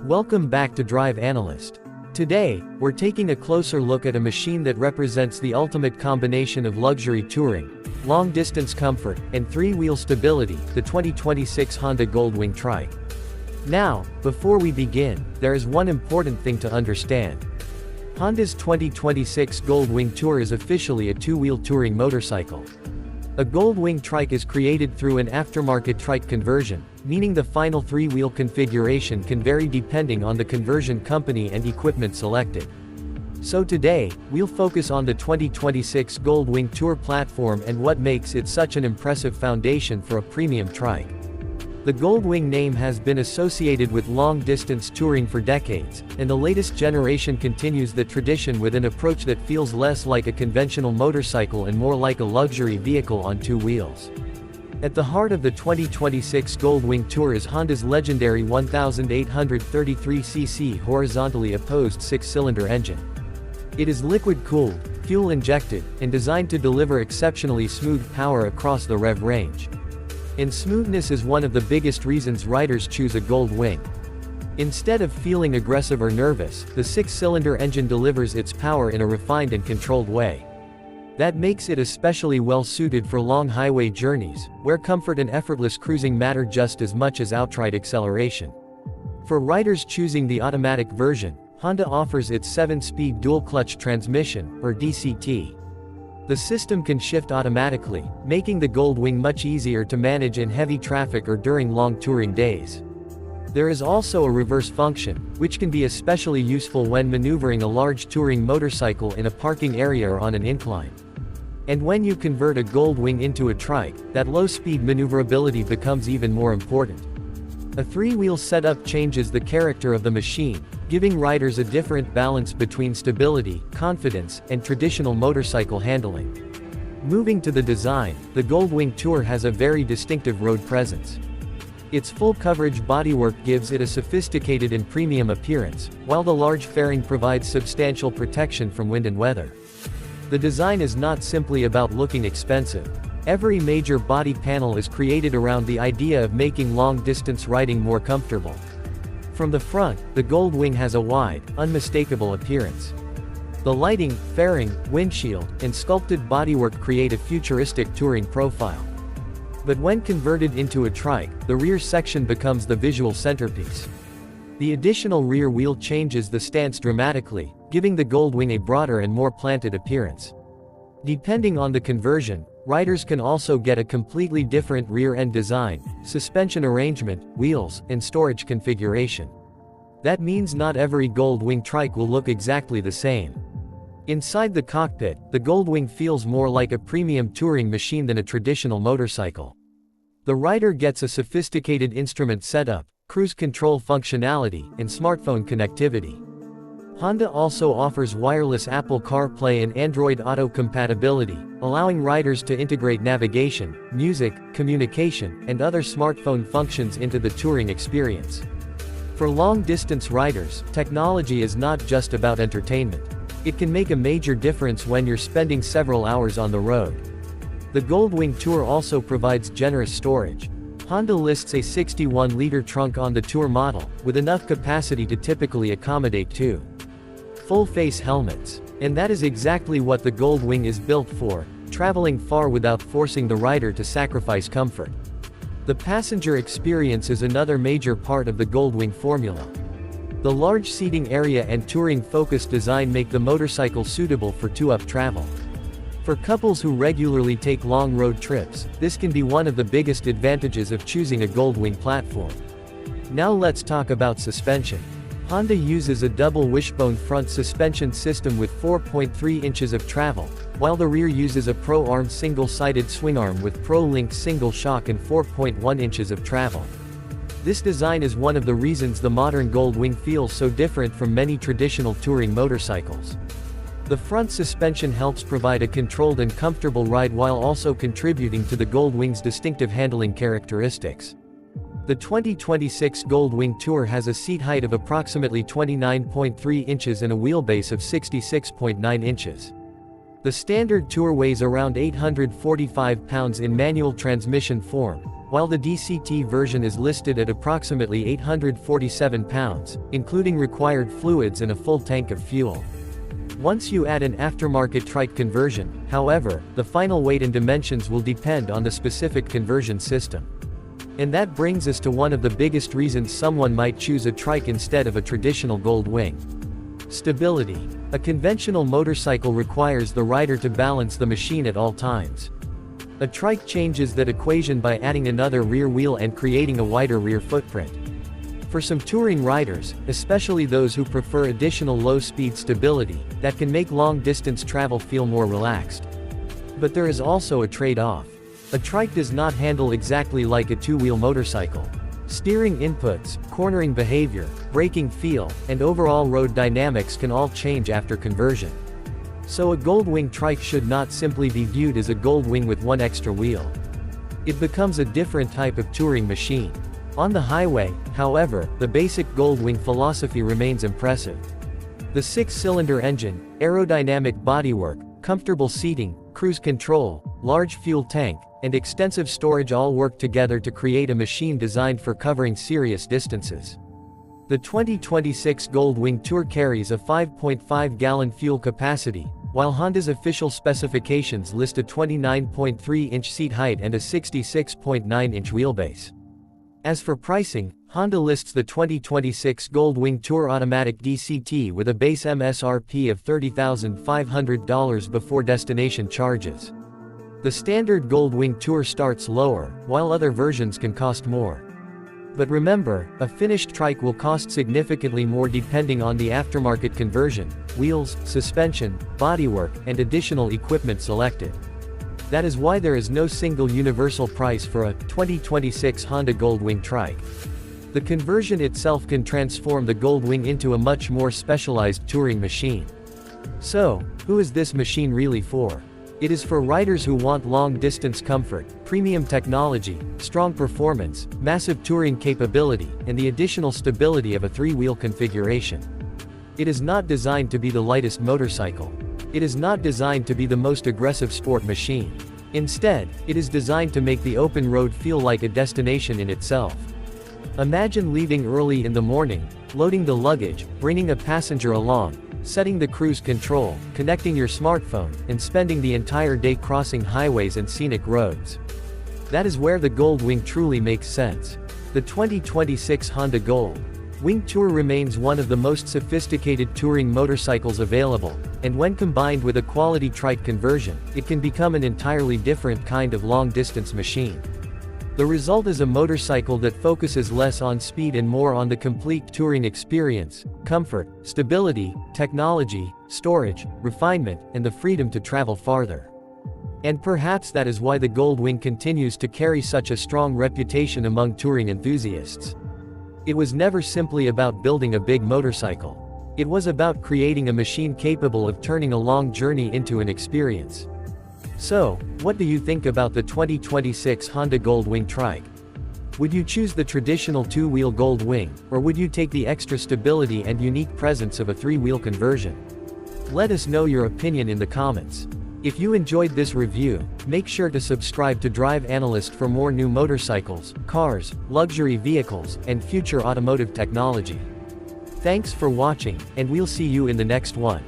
Welcome back to Drive Analyst. Today, we're taking a closer look at a machine that represents the ultimate combination of luxury touring, long-distance comfort, and three-wheel stability, the 2026 Honda Gold Wing Trike. Now, before we begin, there is one important thing to understand. Honda's 2026 Gold Wing Tour is officially a two-wheel touring motorcycle. A Gold Wing Trike is created through an aftermarket trike conversion, meaning the final three-wheel configuration can vary depending on the conversion company and equipment selected. So today, we'll focus on the 2026 Gold Wing Tour platform and what makes it such an impressive foundation for a premium trike. The Gold Wing name has been associated with long-distance touring for decades, and the latest generation continues the tradition with an approach that feels less like a conventional motorcycle and more like a luxury vehicle on two wheels. At the heart of the 2026 Gold Wing Tour is Honda's legendary 1833cc horizontally opposed six-cylinder engine. It is liquid-cooled, fuel-injected, and designed to deliver exceptionally smooth power across the rev range. And smoothness is one of the biggest reasons riders choose a Gold Wing. Instead of feeling aggressive or nervous, the six-cylinder engine delivers its power in a refined and controlled way. That makes it especially well-suited for long highway journeys, where comfort and effortless cruising matter just as much as outright acceleration. For riders choosing the automatic version, Honda offers its 7-speed dual-clutch transmission, or DCT. The system can shift automatically, making the Gold Wing much easier to manage in heavy traffic or during long touring days. There is also a reverse function, which can be especially useful when maneuvering a large touring motorcycle in a parking area or on an incline. And when you convert a Gold Wing into a trike, that low-speed maneuverability becomes even more important. A three-wheel setup changes the character of the machine, giving riders a different balance between stability, confidence, and traditional motorcycle handling. Moving to the design, the Gold Wing Tour has a very distinctive road presence. Its full-coverage bodywork gives it a sophisticated and premium appearance, while the large fairing provides substantial protection from wind and weather. The design is not simply about looking expensive. Every major body panel is created around the idea of making long-distance riding more comfortable. From the front, the Gold Wing has a wide, unmistakable appearance. The lighting, fairing, windshield, and sculpted bodywork create a futuristic touring profile. But when converted into a trike, the rear section becomes the visual centerpiece. The additional rear wheel changes the stance dramatically, giving the Gold Wing a broader and more planted appearance. Depending on the conversion, riders can also get a completely different rear-end design, suspension arrangement, wheels, and storage configuration. That means not every Gold Wing Trike will look exactly the same. Inside the cockpit, the Gold Wing feels more like a premium touring machine than a traditional motorcycle. The rider gets a sophisticated instrument setup, cruise control functionality, and smartphone connectivity. Honda also offers wireless Apple CarPlay and Android Auto compatibility, allowing riders to integrate navigation, music, communication, and other smartphone functions into the touring experience. For long-distance riders, technology is not just about entertainment. It can make a major difference when you're spending several hours on the road. The Gold Wing Tour also provides generous storage. Honda lists a 61-liter trunk on the Tour model, with enough capacity to typically accommodate two full-face helmets. And that is exactly what the Gold Wing is built for, traveling far without forcing the rider to sacrifice comfort. The passenger experience is another major part of the Gold Wing formula. The large seating area and touring-focused design make the motorcycle suitable for two-up travel. For couples who regularly take long road trips, this can be one of the biggest advantages of choosing a Gold Wing platform. Now let's talk about suspension. Honda uses a double wishbone front suspension system with 4.3 inches of travel, while the rear uses a Pro-Arm single-sided swing arm with Pro-Link single shock and 4.1 inches of travel. This design is one of the reasons the modern Gold Wing feels so different from many traditional touring motorcycles. The front suspension helps provide a controlled and comfortable ride while also contributing to the Gold Wing's distinctive handling characteristics. The 2026 Gold Wing Tour has a seat height of approximately 29.3 inches and a wheelbase of 66.9 inches. The standard Tour weighs around 845 pounds in manual transmission form, while the DCT version is listed at approximately 847 pounds, including required fluids and a full tank of fuel. Once you add an aftermarket trike conversion, however, the final weight and dimensions will depend on the specific conversion system. And that brings us to one of the biggest reasons someone might choose a trike instead of a traditional Gold Wing. Stability. A conventional motorcycle requires the rider to balance the machine at all times. A trike changes that equation by adding another rear wheel and creating a wider rear footprint. For some touring riders, especially those who prefer additional low-speed stability, that can make long-distance travel feel more relaxed. But there is also a trade-off. A trike does not handle exactly like a two-wheel motorcycle. Steering inputs, cornering behavior, braking feel, and overall road dynamics can all change after conversion. So a Gold Wing Trike should not simply be viewed as a Gold Wing with one extra wheel. It becomes a different type of touring machine. On the highway, however, the basic Gold Wing philosophy remains impressive. The 6-cylinder engine, aerodynamic bodywork, comfortable seating, cruise control, large fuel tank, and extensive storage all work together to create a machine designed for covering serious distances. The 2026 Gold Wing Tour carries a 5.5-gallon fuel capacity, while Honda's official specifications list a 29.3-inch seat height and a 66.9-inch wheelbase. As for pricing, Honda lists the 2026 Gold Wing Tour Automatic DCT with a base MSRP of $30,500 before destination charges. The standard Gold Wing Tour starts lower, while other versions can cost more. But remember, a finished trike will cost significantly more depending on the aftermarket conversion, wheels, suspension, bodywork, and additional equipment selected. That is why there is no single universal price for a 2026 Honda Gold Wing Trike. The conversion itself can transform the Gold Wing into a much more specialized touring machine. So, who is this machine really for? It is for riders who want long-distance comfort, premium technology, strong performance, massive touring capability, and the additional stability of a three-wheel configuration. It is not designed to be the lightest motorcycle. It is not designed to be the most aggressive sport machine. Instead, it is designed to make the open road feel like a destination in itself. Imagine leaving early in the morning, loading the luggage, bringing a passenger along, setting the cruise control, connecting your smartphone, and spending the entire day crossing highways and scenic roads. That is where the Gold Wing truly makes sense. The 2026 Honda Gold Wing Tour remains one of the most sophisticated touring motorcycles available, and when combined with a quality trike conversion, it can become an entirely different kind of long-distance machine. The result is a motorcycle that focuses less on speed and more on the complete touring experience, comfort, stability, technology, storage, refinement, and the freedom to travel farther. And perhaps that is why the Gold Wing continues to carry such a strong reputation among touring enthusiasts. It was never simply about building a big motorcycle. It was about creating a machine capable of turning a long journey into an experience. So, what do you think about the 2026 Honda Gold Wing Trike? Would you choose the traditional two-wheel Gold Wing, or would you take the extra stability and unique presence of a three-wheel conversion? Let us know your opinion in the comments. If you enjoyed this review, make sure to subscribe to Drive Analyst for more new motorcycles, cars, luxury vehicles, and future automotive technology. Thanks for watching, and we'll see you in the next one.